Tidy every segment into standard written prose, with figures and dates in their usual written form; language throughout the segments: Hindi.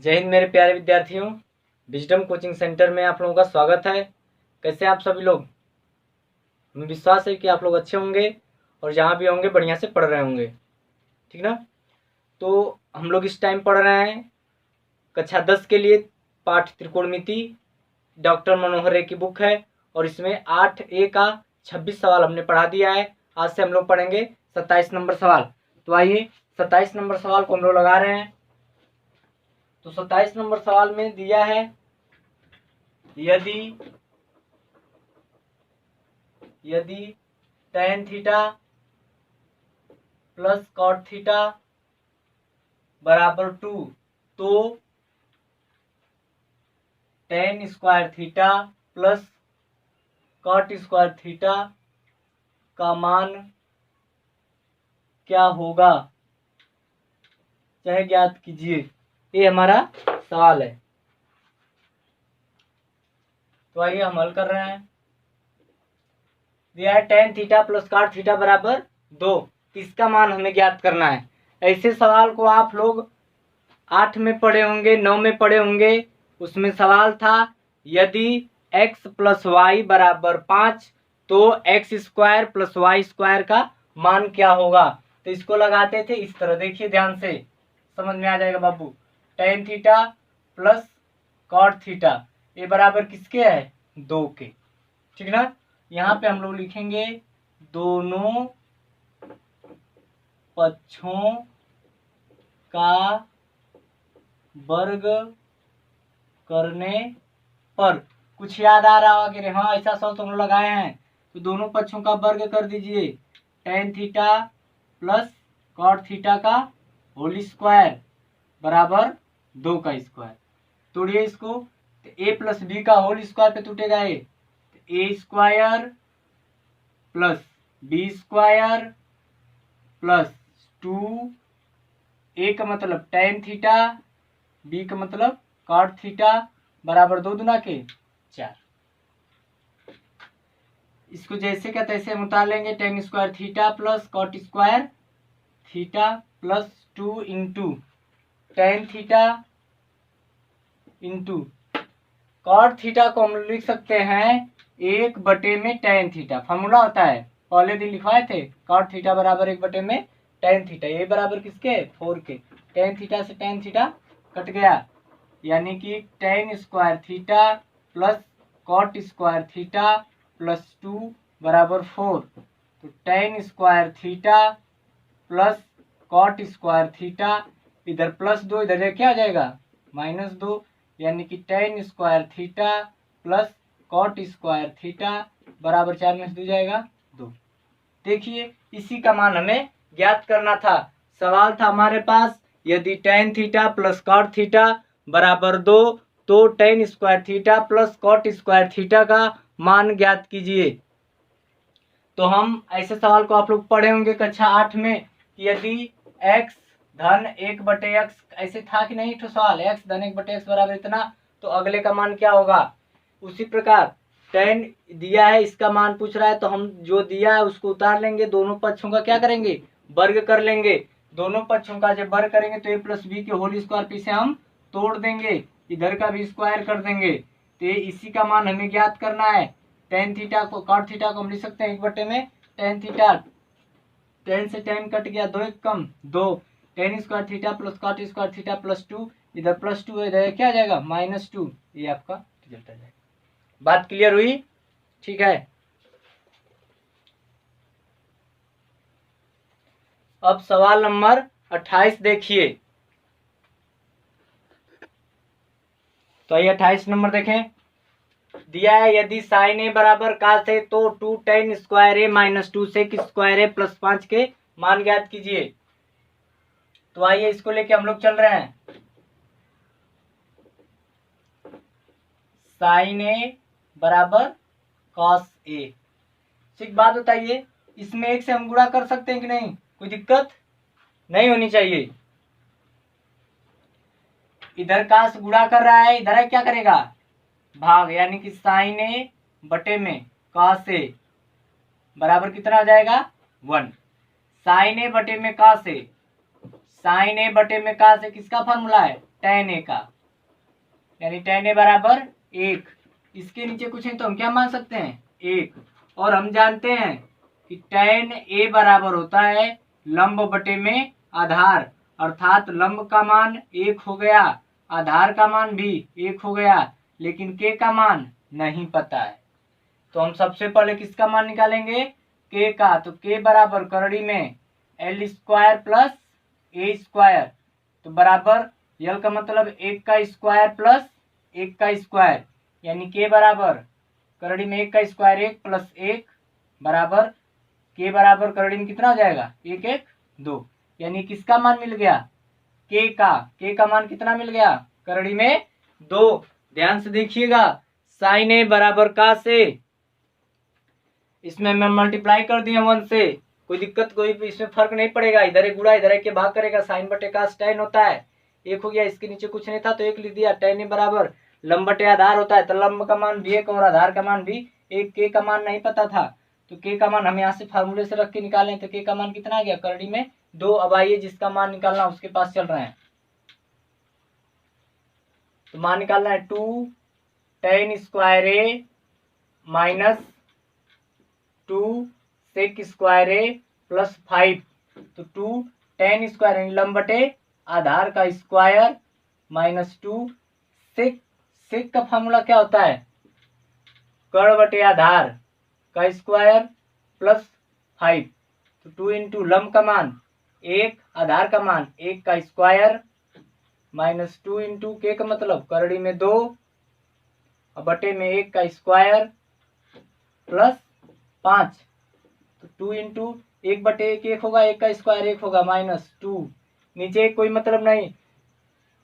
जय हिंद मेरे प्यारे विद्यार्थियों, विजडम कोचिंग सेंटर में आप लोगों का स्वागत है। कैसे आप सभी लोग? हमें विश्वास है कि आप लोग अच्छे होंगे और जहाँ भी होंगे बढ़िया से पढ़ रहे होंगे, ठीक ना। तो हम लोग इस टाइम पढ़ रहे हैं कक्षा 10 के लिए पाठ त्रिकोणमिति, डॉक्टर मनोहर रे की बुक है और इसमें 8A का 26 सवाल हमने पढ़ा दिया है। आज से हम लोग पढ़ेंगे 27 नंबर सवाल। तो आइए 27 नंबर सवाल को हम लोग लगा रहे हैं। तो 27 नंबर सवाल में दिया है, यदि tan theta plus cot theta बराबर 2 तो tan square theta plus cot square theta का मान क्या होगा, चाहे ज्ञात कीजिए। ये हमारा सवाल है। तो आइए हम हल कर रहे हैं। दिया है tan theta plus cot theta बराबर 2, इसका मान हमें ज्ञात करना है। ऐसे सवाल को आप लोग 8 में पढ़े होंगे, 9 में पढ़े होंगे। उसमें सवाल था यदि x प्लस वाई बराबर 5 तो x square plus y square का मान क्या होगा। तो इसको लगाते थे इस तरह, देखिए ध्यान से समझ में आ जाएगा बाबू। tan theta plus cot theta ये बराबर किसके है, 2 के, ठीक ना। यहाँ पे हम लोग लिखेंगे दोनों पक्षों का वर्ग करने पर। कुछ याद आ रहा होगा कि हाँ ऐसा सवाल तो हम लगाए हैं। तो दोनों पक्षों का वर्ग कर दीजिए, tan theta plus cot theta का होल स्क्वायर बराबर 2 का स्क्वायर। तोड़िए इसको, तो a प्लस बी का होल स्क्वायर पे टूटेगा a, तो a square plus b square plus 2, a का मतलब tan थीटा, b का मतलब cot थीटा बराबर 2 दूना के 4। इसको जैसे क्या तैसे हम उतार लेंगे। tan square theta plus cot square theta plus 2 into tan theta into cot theta को हम लिख सकते हैं 1/में tan थीटा। फॉर्मूला होता है, पहले दिन लिखवाए थे, cot थीटा बराबर 1/में tan थीटा। ये बराबर किसके, 4 के। tan थीटा से tan थीटा कट गया, यानी कि tan square theta plus cot square theta plus 2 बराबर 4। तो tan square theta plus cot square theta, इधर प्लस 2 इधर क्या आ जाएगा -2, यानी कि tan square theta plus cot square theta बराबर 4 में से 2 जाएगा 2। देखिए इसी का मान हमें ज्ञात करना था। सवाल था हमारे पास यदि tan theta plus cot theta बराबर 2 तो tan square theta plus cot square theta का मान ज्ञात कीजिए। तो हम ऐसे सवाल को आप लोग पढ़े होंगे कक्षा 8 में, यदि x धन 1/x ऐसे था कि नहीं, तो सवाल x धन 1/x बराबर इतना, तो अगले का मान क्या होगा। उसी प्रकार tan दिया है, इसका मान पूछ रहा है, तो हम जो दिया है उसको उतार लेंगे, दोनों पक्षों का क्या करेंगे, वर्ग कर लेंगे। दोनों पक्षों का जब वर्ग करेंगे तो a प्लस बी के होल स्क्वायर पे से हम तोड़ देंगे, इधर का भी स्क्वायर कर देंगे। तो इसी का मान हमें ज्ञात करना है। tan थीटा को cot थीटा को हम लिख सकते हैं 1/में tan थीटा, tan से tan कट गया, 2 1 कम 2, tan square theta plus cot square theta plus 2, इधर प्लस 2 इधर क्या आ जाएगा -2, ये आपका रिजल्ट आ जाएगा। बात क्लियर हुई, ठीक है। अब सवाल नंबर 28 देखिए। तो ये 28 नंबर देखें। दिया है यदि sin a बराबर cos a तो 2 tan square a minus 2 sec square a plus 5 के मान ज्ञात कीजिए। तो आइए इसको लेके हम लोग चल रहे हैं। sin a बराबर cos a। ठीक, बात बताइए, इसमें एक से हम गुणा कर सकते हैं कि नहीं, कोई दिक्कत नहीं होनी चाहिए। इधर का गुणा कर रहा है, इधर क्या करेगा भाग, यानी कि sin a बटे में cos a बराबर कितना आ जाएगा 1। sin a बटे में cos a, sin a बटे में cos a किसका फॉर्मूला है, tan a का, यानी tan a बराबर 1। इसके नीचे कुछ है तो हम क्या मान सकते हैं 1। और हम जानते हैं कि tan a बराबर होता है लंब बटे में आधार, अर्थात लंब का मान 1 हो गया, आधार का मान भी 1 हो गया, लेकिन k का मान नहीं पता है। तो हम सबसे पहले किसका मान निकालेंगे k का। तो k बराबर करड़ी में l square plus a square, तो बराबर यल का मतलब 1 का स्क्वायर प्लस 1 का स्क्वायर, यानी k बराबर करड़ी में 1 का स्क्वायर 1 प्लस 1 बराबर k बराबर करड़ी में कितना हो जाएगा 1 1 2, यानी किसका मान मिल गया k का मान कितना मिल गया करड़ी में 2। ध्यान से देखिएगा साइन ए बराबर का से, इसमें मैं मल्टीप्लाई कर दिया 1 से, कोई दिक्कत कोई इसमें फर्क नहीं पड़ेगा, इधर एक गुणा इधर एक के भाग करेगा, साइन बटे का tan होता है 1 हो गया, इसके नीचे कुछ नहीं था तो 1 लिख दिया। tan ए बराबर लंब बटे आधार होता है, तो लंब का मान भी 1 और आधार का मान भी 1। k का मान नहीं पता था तो k का मान हम यहाँ से फार्मूले से रख के निकालें, तो k का मान कितना आ गया करड़ी में 2। अब आइए जिसका मान निकालना उसके पास चल रहे हैं, तो मान निकालना है 2 tan square A minus 2 sec square A plus 5, तो 2 tan स्क्वायर यानी लंब बटे आधार का स्क्वायर माइनस 2 सेक का फॉर्मूला क्या होता है कर्ण बटे आधार का स्क्वायर प्लस 5, तो 2 इंटू लंब का मान 1 आधार का मान 1 का स्क्वायर माइनस 2 इंटू के का मतलब करड़ी में 2 और बटे में 1 का स्क्वायर प्लस 5, तो 2 इंटू 1 बटे 1 1 होगा, 1 का स्क्वायर 1 होगा माइनस 2, नीचे कोई मतलब नहीं।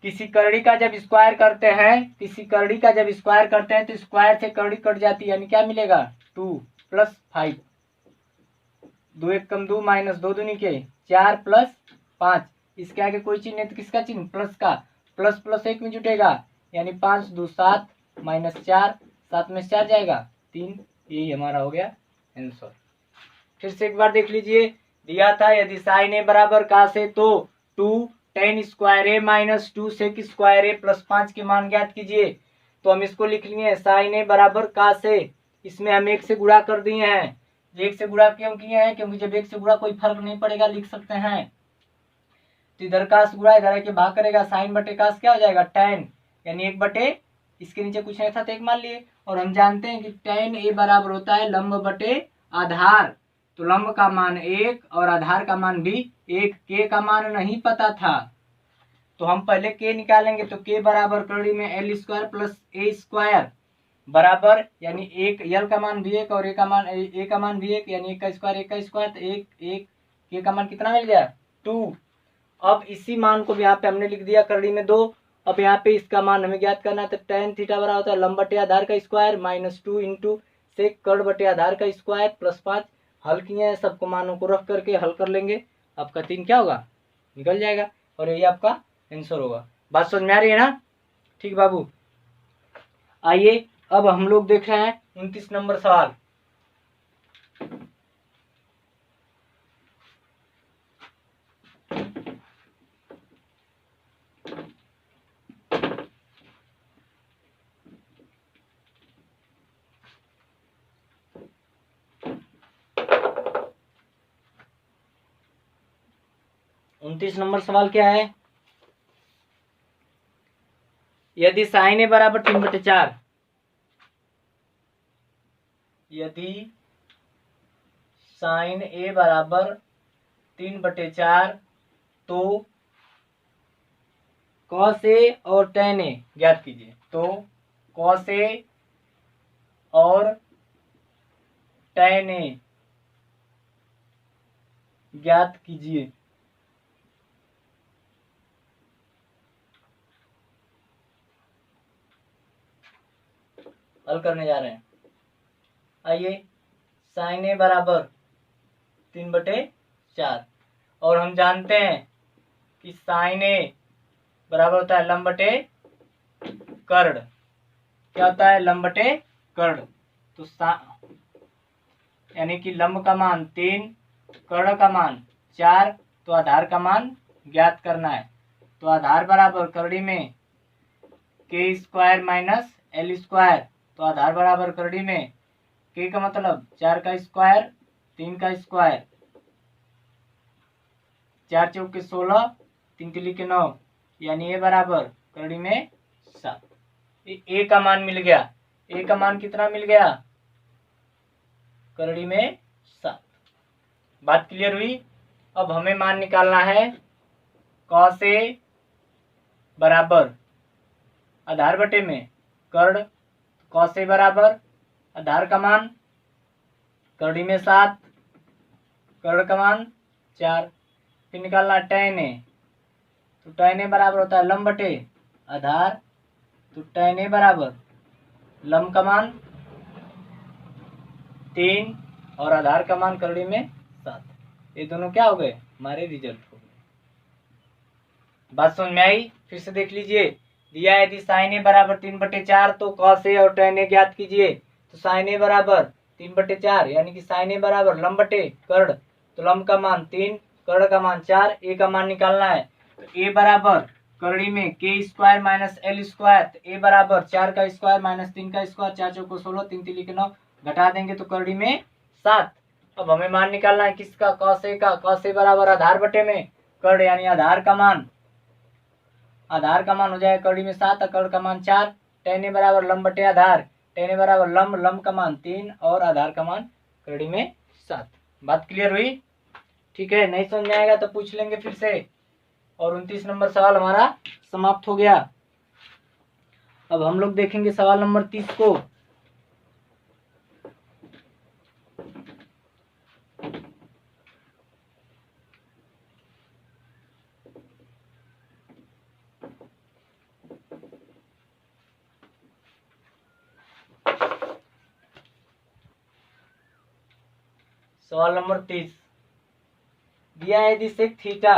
किसी करड़ी का जब स्क्वायर करते हैं तो स्क्वायर से करड़ी कट जाती है, यानी क्या मिलेगा 2 प्लस 5, 2 1 कम 2 माइनस 2 दूनी के 4 प्लस 5, इसके आगे कोई चिन्ह नहीं तो किसका चिन्ह प्लस का, प्लस प्लस 1 में जुटेगा, यानी 5 2 7 माइनस 4, 7 में 4 जाएगा 3, यही हमारा हो गया आंसर। फिर से एक बार देख लीजिए, दिया था यदि साइन ए बराबर का से तो 2 tan square A minus 2 sec square A plus 5 के मान ज्ञात कीजिए। तो हम इसको लिख लिए साइन ए बराबर का से, इसमें हम 1 से गुणा कर दिए हैं। 1 से गुणा क्यों किए हैं, क्योंकि जब 1 से गुणा कोई फर्क नहीं पड़ेगा लिख सकते हैं, तो इधर का गुणा इधर के भाग करेगा, साइन बटे का क्या हो जाएगा tan, यानी 1 बटे इसके नीचे कुछ नहीं था तो 1 मान लिए। और हम जानते हैं कि tan ए बराबर होता है लंब बटे आधार, तो लंब का मान 1 और आधार का मान भी 1, k का मान नहीं पता था तो हम पहले k निकालेंगे। तो k बराबर करड़ी में l square plus a square बराबर, यानी 1 यल का मान भी 1 और a का मान भी 1, यानी 1 का स्क्वायर तो 1 1, k का मान कितना मिल गया 2। अब इसी मान को यहाँ पे हमने लिख दिया करड़ी में 2। अब यहाँ पे इसका मान हमें ज्ञात करना है, तो tan थीटा बराबर होता है लंब बटे आधार का स्क्वायर माइनस 2 इंटू सेक कर्ण बटे आधार का स्क्वायर प्लस 5। हल किए हैं, सबको मानों को रख करके हल कर लेंगे, आपका 3 क्या होगा निकल जाएगा और यही आपका आंसर होगा। बात समझ में आ रही है ना, ठीक बाबू। आइए अब हम लोग देख रहे हैं 29 नंबर सवाल। नंबर सवाल क्या है, यदि साइन ए बराबर 3/4, यदि साइन ए बराबर 3/4 तो कॉस ए और tan ए ज्ञात कीजिए। तो कॉस ए और tan ए ज्ञात कीजिए। हल करने जा रहे हैं। आइए, साइन ए बराबर 3/4 और हम जानते हैं कि साइन ए बराबर होता है लंब बटे कर्ण। क्या होता है लंब बटे कर्ण, तो यानी कि लंब का मान 3 कर्ण का मान 4, तो आधार का मान ज्ञात करना है। तो आधार बराबर करड़ी में के स्क्वायर माइनस एल स्क्वायर, तो आधार बराबर करड़ी में के का मतलब 4 का स्क्वायर 3 का स्क्वायर, 4 चौक के 16 3 तिली के 9, यानी ए बराबर करड़ी में 7। ए का मान मिल गया। ए का मान कितना मिल गया? करड़ी में 7। बात क्लियर हुई? अब हमें मान निकालना है कॉस ए बराबर आधार बटे में कर्ण, कॉस ए बराबर आधार का मान करड़ी में 7, कर्ण का मान 4। फिर निकालना tan ए, तो tan ए बराबर होता है लंब बटे आधार, तो tan ए बराबर लंब का मान 3 और आधार का मान करड़ी में 7। ये दोनों क्या हो गए? हमारे रिजल्ट हो गए। बात समझ में आई? फिर से देख लीजिए। दिया है यदि sin ए बराबर 3/4 तो cos ए और tan ए ज्ञात कीजिए। तो sin ए बराबर 3/4 यानी कि sin ए बराबर लंब बटे कर्ण, तो लंब का मान 3, कर्ण का मान 4, ए का मान निकालना है। तो ए बराबर करड़ी में के स्क्वायर माइनस एल स्क्वायर, तो ए बराबर 4 का स्क्वायर माइनस 3 का स्क्वायर, 4 चौको 16 3 तिली के 9, घटा देंगे तो करड़ी में 7। अब हमें मान निकालना है किसका? cos ए का। cos ए बराबर आधार बटे में कर्ण यानी आधार का मान, आधार का मान हो जाएगा करड़ी में 7 और कर्ण का मान 4। tan ए बराबर लंब बटे आधार, tan ए बराबर लंब, लंब का मान 3 और आधार का मान करड़ी में 7। बात क्लियर हुई? ठीक है, नहीं समझ में आएगा तो पूछ लेंगे फिर से। और 29 नंबर सवाल हमारा समाप्त हो गया। अब हम लोग देखेंगे सवाल नंबर 30 को। सवाल नंबर 30 दिया है यदि सेक थीटा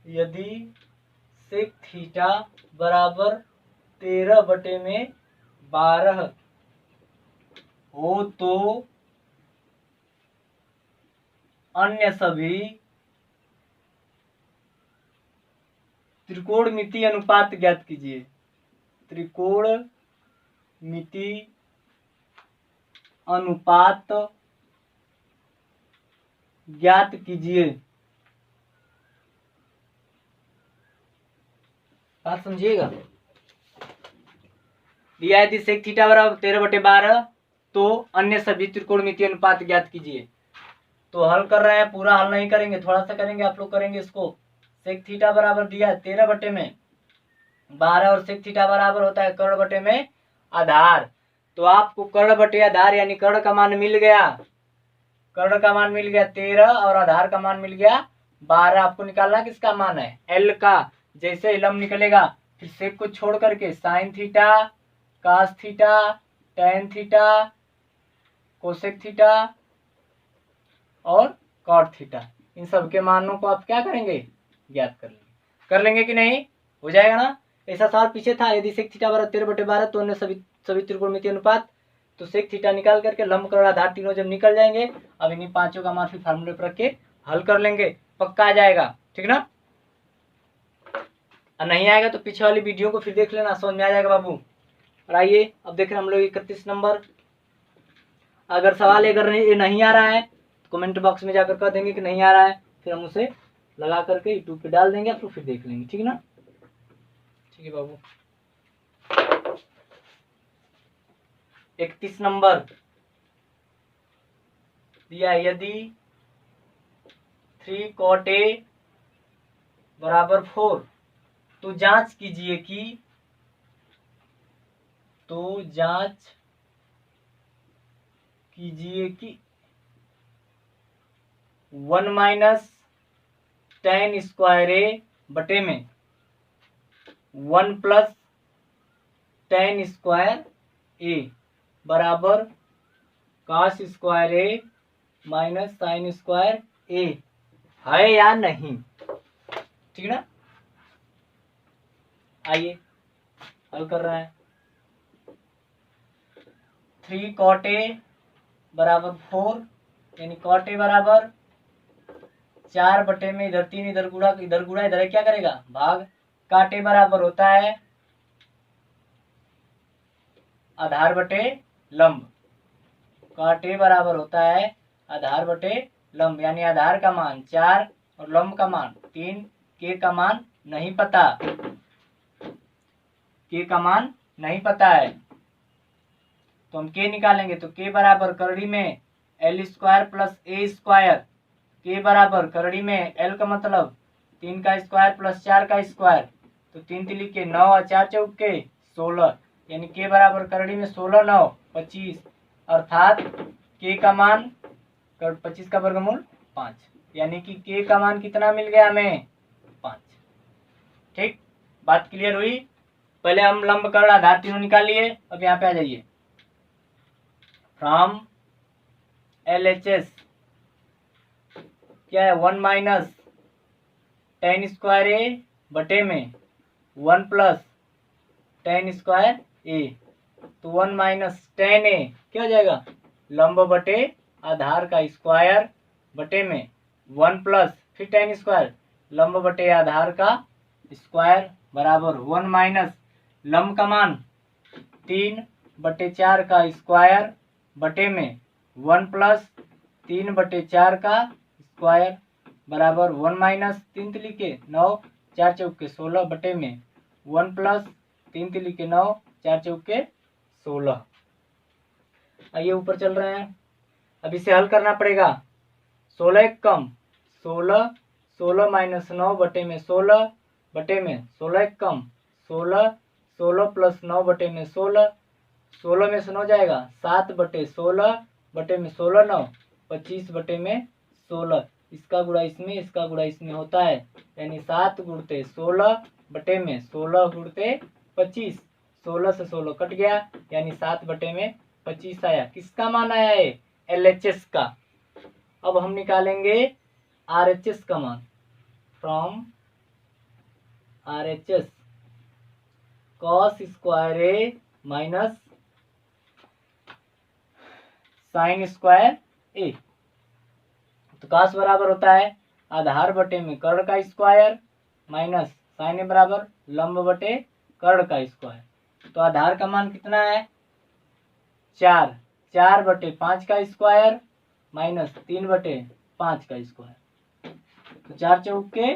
यदि सेक थीटा बराबर 13/12 हो तो अन्य सभी त्रिकोणमितीय अनुपात ज्ञात कीजिए। त्रिकोणमितीय अनुपात ज्ञात कीजिए। बात समझिएगा। दिया है यदि सेक थीटा बराबर 13/12 तो अन्य सभी त्रिकोणमितीय अनुपात ज्ञात कीजिए। तो हल कर रहे हैं, पूरा हल नहीं करेंगे, थोड़ा सा करेंगे, आप लोग करेंगे इसको। सेक थीटा बराबर दिया है 13/12 और सेक थीटा बराबर होता है कर्ण बटे में आधार। तो आपको कर्ण बटे आधार यानी कर्ण का मान मिल गया, कर्ण का मान मिल गया 13 और आधार का मान मिल गया 12। आपको निकालना किसका मान है? एल का। जैसे लंब निकलेगा फिर सेक को छोड़ करके sine theta, cos theta, tan theta, cosec theta और कॉट थीटा, इन सब के मानों को आप क्या करेंगे? ज्ञात कर लेंगे। कर लेंगे कि नहीं? हो जाएगा ना? ऐसा सवाल पीछे था, यदि सेक थीटा बराबर 13/12 तो अन्य सभी त्रिकोणमितीय अनुपात, तो सेक थीटा निकाल करके लंब कर्ण आधार तीनों जब निकल जाएंगे, अब इन्हीं पांचों का मान फिर फार्मूले पर रख के हल कर लेंगे, पक्का आ जाएगा। ठीक ना? और नहीं आएगा तो पीछे वाली वीडियो को फिर देख लेना, समझ में आ जाएगा बाबू। और आइए अब देख रहे हैं हम लोग 31 नंबर। अगर सवाल अगर नहीं आ रहा है तो कमेंट बॉक्स में जाकर कह देंगे कि नहीं आ रहा है, फिर हम उसे लगा करके यूट्यूब पे डाल देंगे, आप लोग फिर देख लेंगे। ठीक है ना? ठीक है बाबू। 31 नंबर दिया यदि 3 cot A बराबर 4 तो जांच कीजिए कि 1 माइनस tan स्क्वायर ए बटे में 1 प्लस tan स्क्वायर ए बराबर cos square A minus sine square ए है या नहीं। ठीक ना? आइए हल कर रहे हैं। 3 cot A बराबर 4 यानी cot A बराबर 4 बटे में इधर 3, इधर गुणा इधर क्या करेगा भाग। काटे बराबर होता है आधार बटे लंब। काटे बराबर होता है आधार बटे लंब, यानी आधार का मान 4 और लंब का मान 3। के का मान नहीं पता, के का मान नहीं पता है तो हम के निकालेंगे। तो के बराबर करड़ी में एल स्क्वायर प्लस ए स्क्वायर। के बराबर करड़ी में एल का मतलब 3 का स्क्वायर प्लस 4 का स्क्वायर, तो 3 तिली के 9 और 4 चौके 16, यानी के बराबर करड़ी में 16 9 25, अर्थात के का मान 25 का वर्गमूल 5, यानी कि के का मान कितना मिल गया हमें 5। ठीक, बात क्लियर हुई। पहले हम लंब कर्ण आधार तीनों निकाल लिए। अब यहाँ पे आ जाइए। फ्रॉम LHS क्या है 1 माइनस tan स्क्वायर ए बटे में 1 प्लस tan स्क्वायर ए, तो 1 माइनस tan ए क्या हो जाएगा लंब बटे आधार का स्क्वायर बटे में 1 प्लस फिर tan स्क्वायर लंब बटे आधार का स्क्वायर बराबर 1 माइनस लंब का मान 3 बटे 4 का स्क्वायर बटे में 1 प्लस 3 बटे 4 का स्क्वायर बराबर 1 माइनस 3 तिली के 9 4 चौके 16 बटे में 1 प्लस 3 तिली के 9 4 चौके 16। आइए ऊपर चल रहे हैं। अब इसे हल करना पड़ेगा। 16 एक कम 16, 16 माइनस 9 बटे में 16 बटे में 16 एक कम 16, 16 प्लस 9 बटे में 16, 16 में से 9 जाएगा 7 बटे 16 बटे में 16 9 25 बटे में 16। इसका गुणा इसमें, इसका गुणा इसमें होता है, यानी 7 गुणते 16 बटे में 16 गुणते 25, 16 से 16 कट गया, यानी 7 बटे में 25 आया। किसका मान आया है LHS का। अब हम निकालेंगे RHS का मान। From RHS cos square A minus sine square A, तो कॉस बराबर होता है आधार बटे में कर्ण का स्क्वायर माइनस साइन ए बराबर लंब बटे कर्ण का स्क्वायर। तो आधार का मान कितना है 4, 4 बटे 5 का स्क्वायर माइनस 3 बटे 5 का स्क्वायर, तो 4 चौके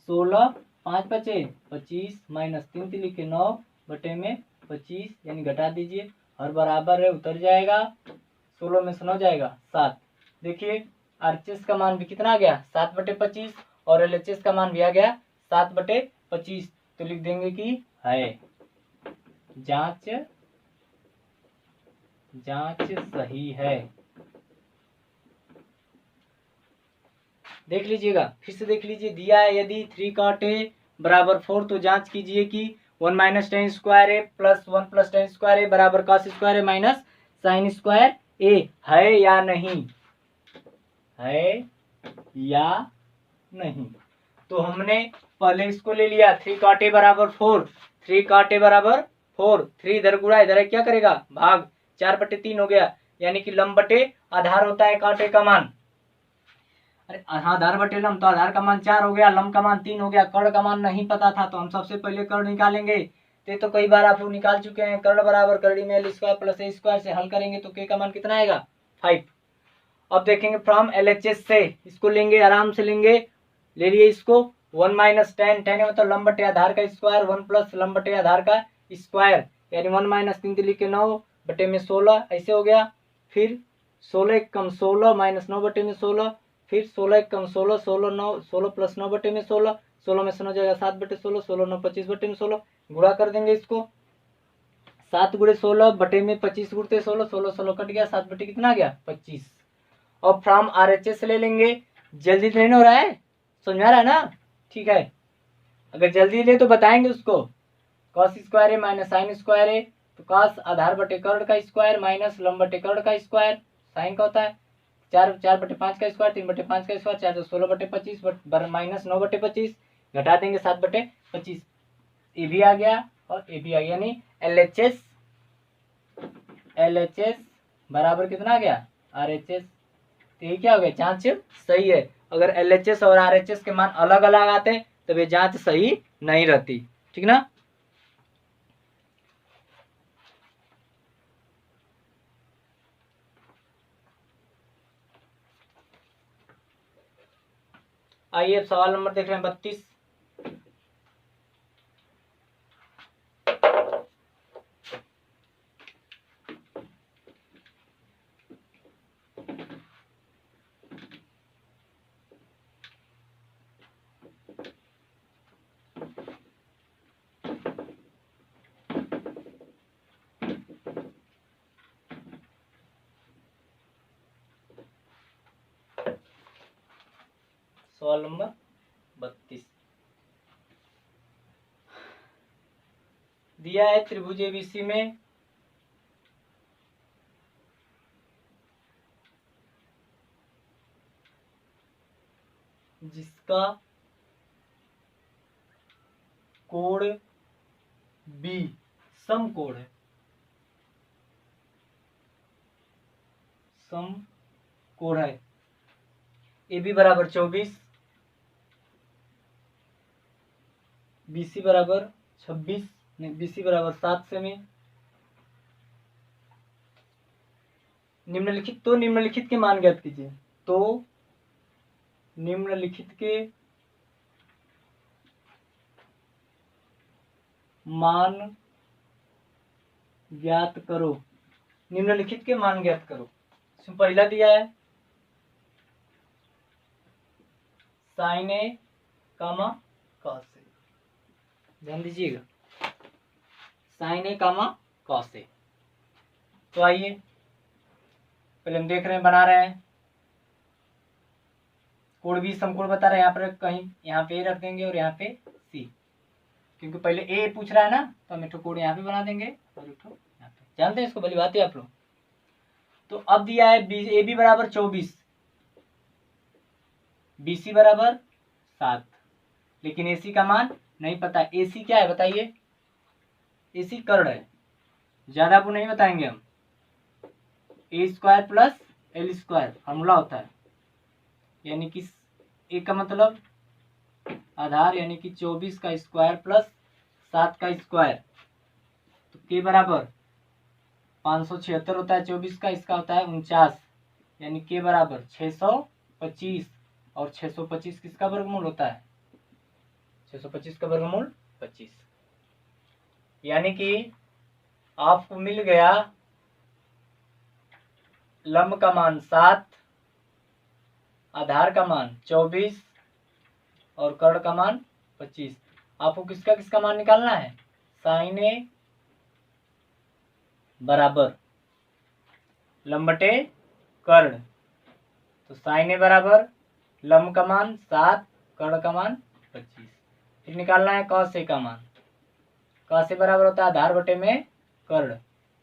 16 5 बचे 25 माइनस 3 तिली के 9 बटे में 25, यानी घटा दीजिए और बराबर है उतर जाएगा। 16 में से 9 जाएगा 7। देखिए RHS का मान भी कितना आ गया 7 बटे 25 और LHS का मान भी आ गया 7 बटे 25। तो लिख देंगे कि है जांच सही है। देख लीजिएगा, फिर से देख लीजिए। दिया है यदि 3 cot A बराबर 4, तो जांच कीजिए कि 1 माइनस tan स्क्वायर ए प्लस 1 प्लस tan स्क्वायर ए बराबर cos square A minus sine square ए है या नहीं, है या नहीं। तो हमने पहले इसको ले लिया 3 cot A बराबर 4, 3 cot A बराबर 4, 3 इधर गुणा इधर क्या करेगा भाग, 4 बटे 3 हो गया, यानी कि लंब बटे आधार होता है cot A का मान। अरे आधार बटे लंब, तो आधार का मान 4 हो गया, लंब का मान 3 हो गया, कर्ण का मान नहीं पता था तो हम सबसे पहले कर्ण निकालेंगे। तो कई बार आप लोग निकाल चुके हैं। कर्ण बराबर करड़ी में एल स्क्वायर प्लस ए स्क्वायर से हल करेंगे तो के का मान कितना आएगा 5। अब देखेंगे फ्रॉम LHS से, इसको लेंगे आराम से लेंगे, ले लिए इसको 1 माइनस tan, tan मतलब लंब बटे आधार का स्क्वायर, 1 प्लस लंब बटे आधार का स्क्वायर, यानी 1 माइनस 3 तिली के 9 बटे में 16 ऐसे हो गया। फिर 16 कम 16 माइनस 9 बटे में 16, फिर 16 कम 16, 16 9 16 प्लस 9 बटे में 16, 16 में से 9 जाएगा 7 बटे 16, 16 9 25 बटे में 16, गुणा कर देंगे इसको। 7 गुणे 16 बटे में 25 गुणते 16, 16 16 कट गया, 7 बटे कितना आ गया 25। और फ्रॉम RHS ले लेंगे। जल्दी नहीं हो रहा है, समझा रहा है ना, ठीक है। अगर जल्दी ले तो बताएंगे उसको। कॉस स्क्वायर है माइनस साइन स्क्वायर है, तो कॉस आधार बटे कर्ण का स्क्वायर माइनस लंब बटे कर्ण का स्क्वायर, साइन का होता है 4 बटे 5 का स्क्वायर, 3 बटे 5 का स्क्वायर, 4 तो 16 बटे 25 माइनस 9 बटे 25, घटा देंगे 7 बटे 25। ए भी आ गया और ए भी आ गया, यानी LHS बराबर कितना आ गया RHS। तो ये क्या हो गया जांच सही है। अगर LHS और RHS के मान अलग अलग आते तब ये जांच सही नहीं रहती, ठीक ना। आइए अब सवाल नंबर देख रहे हैं 32। सवाल नंबर 32 दिया है त्रिभुज ABC में जिसका कोण B समकोण है, समकोण है, AB बराबर 24, BC बराबर 26, BC बराबर 7 सेमी। निम्नलिखित के मान ज्ञात कीजिए। तो निम्नलिखित के मान ज्ञात करो। निम्नलिखित के मान ज्ञात करो। इसमें पहला दिया है sign A comma cos A, ध्यान दीजिएगा, sign A comma cos A. तो आइए पहले हम देख रहे हैं, बना रहे हैं। कोण भी समकोण बता रहे हैं, यहाँ पर कहीं यहाँ पे रख देंगे और यहाँ पे सी, क्योंकि पहले ए पूछ रहा है ना, तो हम एक कोण यहाँ पे बना देंगे और एक यहाँ पे। जानते हैं इसको, भली बात है आप लोग। तो अब दिया है ए बी बराबर 24, BC बराबर 7, लेकिन AC का मान नहीं पता। AC क्या है बताइए? AC कर्ण है, ज्यादा आपको नहीं बताएंगे हम। A² प्लस L² फॉर्मूला होता है, यानी कि A का मतलब आधार, यानी कि 24 का स्क्वायर प्लस 7 का स्क्वायर, तो K बराबर 576 होता है 24 का, इसका होता है 49, यानी K बराबर 625, और 625 किसका वर्गमूल होता है? 625 का वर्गमूल 25, यानी कि आपको मिल गया लंब का मान 7, आधार का मान 24 और कर्ण का मान 25। आपको किसका किसका मान निकालना है? साइन ए बराबर लंब बटे कर्ण, तो साइन ए बराबर लंब का मान 7, कर्ण का मान 25। फिर निकालना है कॉस ए का मान। कॉस ए बराबर होता है आधार बटे में कर्ण,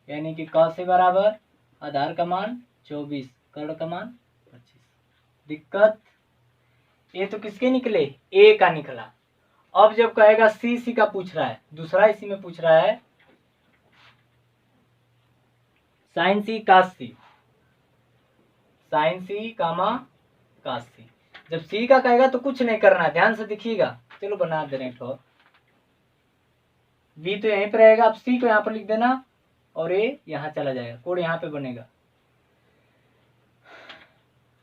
यानी कि कॉस ए बराबर आधार का मान 24, कर्ण का मान 25। दिक्कत ये तो किसके निकले? ए का निकला। अब जब कहेगा सी का पूछ रहा है, दूसरा इसी में पूछ रहा है साइन सी कास सी, साइन सी कामा कास सी। जब सी का कहेगा तो कुछ नहीं करना है, ध्यान से देखिएगा। चलो बना दे रहे हैं ठोर, बी तो यहीं पर रहेगा, अब सी को यहाँ पर लिख देना और ए यहाँ चला जाएगा, कोड यहाँ पे बनेगा।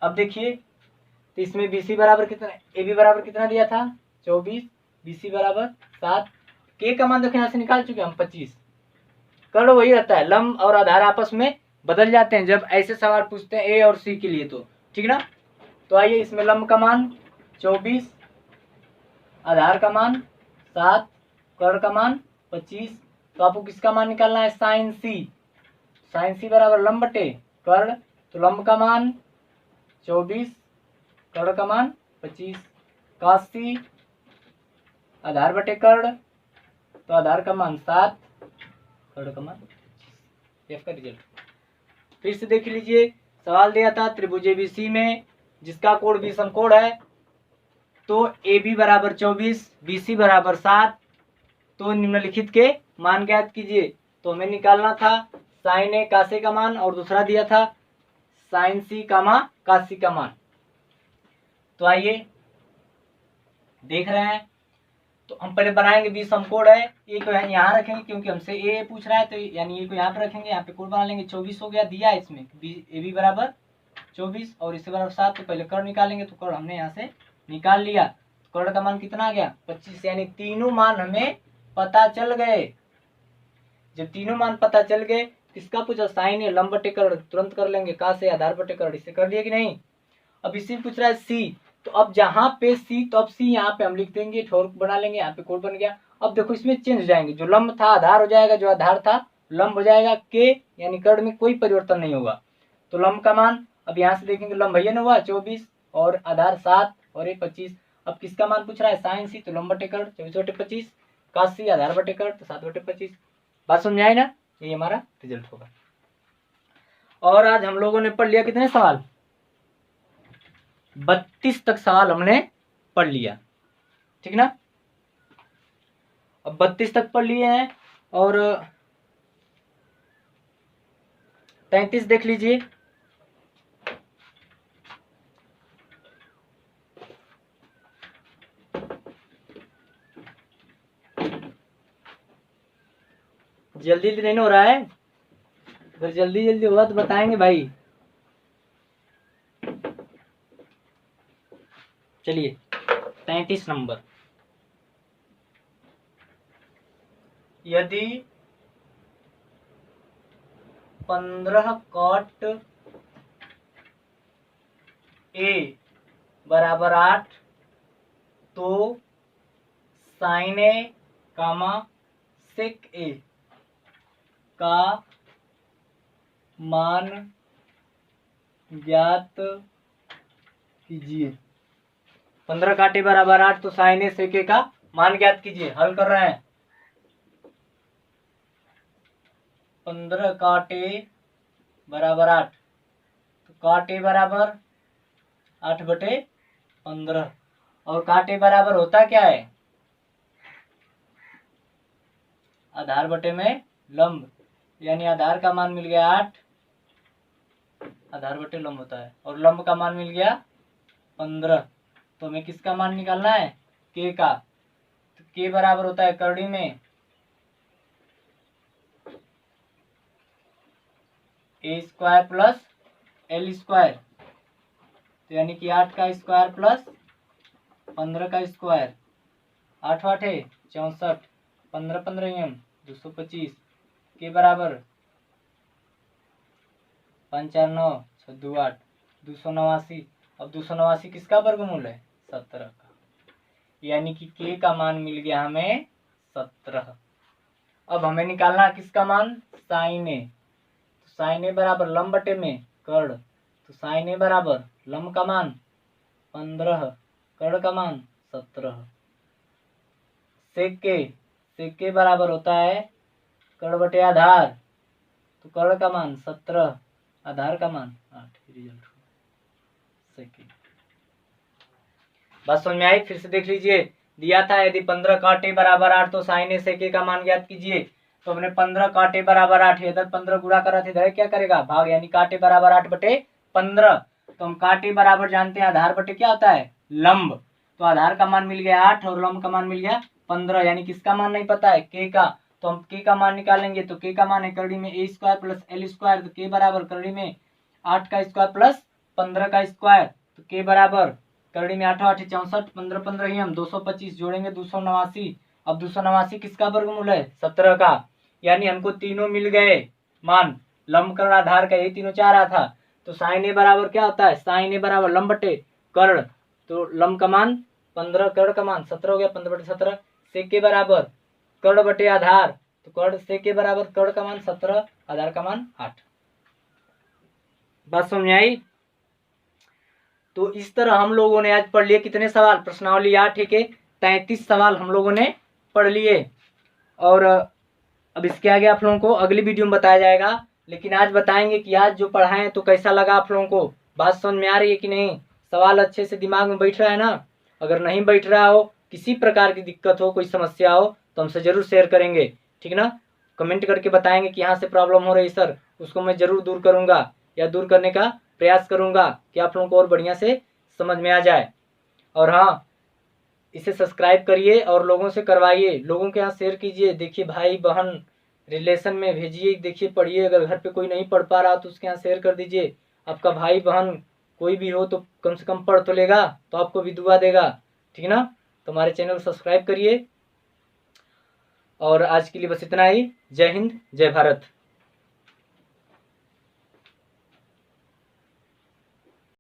अब देखिए, तो इसमें BC बराबर कितना, AB बराबर कितना दिया था? 24, BC बराबर 7, K का मान देखो यहाँ से निकाल चुके हम 25। कर्ण वही रहता है, लंब और आधार आपस में बदल जाते हैं जब ऐसे सवाल पूछते हैं A और C के लिए, तो ठीक ना। तो आइए, इसमें लंब का मान 24, आधार का मान 7, कर्ण का मान 25, तो आपको किसका मान निकालना है? साइन सी। साइन सी बराबर लंब बटे कर्ण, तो लंब का मान 24, कर्ण का मान 25, कास सी आधार बटे कर्ण, तो आधार का मान 7, कर्ण का मान 25। एफ का रिजल्ट फिर से देख लीजिए। सवाल दिया था त्रिभुज ABC में जिसका कोण B समकोण है, तो AB बराबर 24, BC बराबर 7, तो निम्नलिखित के मान ज्ञात कीजिए। तो हमें निकालना था साइन ए कास ए का मान, और दूसरा दिया था साइन सी कामा कास सी का मान। तो आइए देख रहे हैं, तो हम पहले बनाएंगे 20 सम कोड है, ए को यहाँ रखेंगे क्योंकि हमसे ए पूछ रहा है, तो यानी ए को यहाँ पे रखेंगे, यहाँ पे कोड बना लेंगे। 24 हो गया, दिया है इसमें ए बी बराबर 24 और इससे बराबर 7, तो पहले कर्ण निकालेंगे, तो कर्ण हमने यहाँ से निकाल लिया। तो कर्ण का मान कितना आ गया 25, यानी तीनों मान हमें पता चल गए। जब तीनों मान पता चल गए, किसका पूछा साइन है, लंब बटे कर्ण, तुरंत कर लेंगे, कहाँ से आधार बटे कर्ण, इससे कर लिया कि नहीं। अब इसी पूछ रहा है सी, तो अब जहाँ पे सी, तो अब सी यहाँ पे हम लिख देंगे, ठोर बना लेंगे, यहाँ पे कोड बन गया। अब देखो इसमें चेंज हो जाएंगे, जो लंब था आधार हो जाएगा, जो आधार था लंब हो जाएगा, के यानी कर्ण में कोई परिवर्तन नहीं होगा। तो लंब का मान अब यहाँ से देखेंगे, लंब भैया ने हुआ 24 और आधार 7 और ये 25। अब किसका मान पूछ रहा है साइन सी, तो लंब बटे कर्ण 24/25, काश सी आधार बटे कर्ण तो 7/25। बात समझ आई ना, ये हमारा रिजल्ट होगा। और आज हम लोगों ने पढ़ लिया कितने सवाल, 32 तक सवाल हमने पढ़ लिया, ठीक ना। अब 32 तक पढ़ लिए हैं और 33 देख लीजिए। जल्दी जल्दी नहीं हो रहा है, अगर जल्दी जल्दी होगा तो बताएंगे भाई। चलिए 33 नंबर, यदि 15 cot A बराबर 8, तो साइन ए कामा सेक ए का मान ज्ञात कीजिए। 15 काटे बराबर 8, तो साइन ए सेक ए का मान ज्ञात कीजिए। हल कर रहे हैं, 15 काटे बराबर 8, तो काटे बराबर 8/15, और काटे बराबर होता क्या है, आधार बटे में लंब, यानी आधार का मान मिल गया 8, आधार बटे लंब होता है, और लंब का मान मिल गया 15। तो हमें किसका मान निकालना है, के का। तो के बराबर होता है करड़ी में ए स्क्वायर प्लस एल स्क्वायर, तो यानी कि 8 का स्क्वायर प्लस 15 का स्क्वायर, 8 8 है 64, 15 15 225 के बराबर 5 4 9 6 2 8 289। अब 289 किसका वर्गमूल है, 17 का, यानी कि के का मान मिल गया हमें 17। अब हमें निकालना किसका मान, साइन ए। तो साइन ए बराबर लंब बटे में कर्ण, तो साइन ए बराबर लंब का मान 15, कर्ण का मान 17। सेक के बराबर होता है कर्ण बटे आधार, तो कर्ण का मान 17, आधार का मान 8। रिजल्ट सेक। बात समझ में आई, फिर से देख लीजिए। दिया था यदि 15 काटे बराबर 8, तो साइन ए सेक का मान ज्ञात कीजिए। तो हमने 15 काटे बराबर 8, इधर 15 गुणा कर रहा था, इधर क्या करेगा भाग, यानी काटे बराबर 8/15। तो हम काटे बराबर जानते हैं आधार बटे क्या होता है लंब, तो आधार का मान मिल गया 8 और लंब का मान मिल गया 15, यानी किसका मान नहीं पता है, के का। तो हम के का मान निकालेंगे, तो के का मान है करड़ी में ए स्क्वायर प्लस एल स्क्वायर, तो के बराबर करड़ी में 8 का स्क्वायर प्लस 15 का स्क्वायर, तो के बराबर करड़ी में 8 8 64, 15 15 हम 225 जोड़ेंगे 289। अब 289 किसका वर्गमूल है, 17 का, यानी हमको तीनों मिल गए मान, लंब कर्ण आधार का, ये तीनों चाह रहा था। तो साइन ए बराबर क्या होता है, साइन ए बराबर लंब बटे कर्ण, तो लंब का मान 15, कर्ण का मान 17 हो गया, 15/17। सेक के बराबर कर्ण बटे आधार, तो कर्ण सेक के बराबर कर्ण का मान 17, आधार का मान 8। बात समझ आई। तो इस तरह हम लोगों ने आज पढ़ लिए कितने सवाल, प्रश्नावली 8 के 33 सवाल हम लोगों ने पढ़ लिए। और अब इसके आगे आप लोगों को अगली वीडियो में बताया जाएगा, लेकिन आज बताएंगे कि आज जो पढ़ाएं तो कैसा लगा आप लोगों को, बात समझ में आ रही है कि नहीं, सवाल अच्छे से दिमाग में बैठ रहा है ना। अगर नहीं बैठ रहा हो, किसी प्रकार की दिक्कत हो, कोई समस्या हो, तो हमसे जरूर शेयर करेंगे, ठीक ना। कमेंट करके बताएंगे कि यहाँ से प्रॉब्लम हो रही सर, उसको मैं जरूर दूर करूँगा या दूर करने का प्रयास करूँगा कि आप लोगों को और बढ़िया से समझ में आ जाए। और हाँ, इसे सब्सक्राइब करिए और लोगों से करवाइए, लोगों के यहाँ शेयर कीजिए। देखिए भाई बहन रिलेशन में भेजिए, देखिए पढ़िए। अगर घर पे कोई नहीं पढ़ पा रहा तो उसके यहाँ शेयर कर दीजिए। आपका भाई बहन कोई भी हो तो कम से कम पढ़ तो लेगा, तो आपको भी दुआ देगा, ठीक ना। तो हमारे चैनल को सब्सक्राइब करिए। और आज के लिए बस इतना ही। जय हिंद, जय भारत।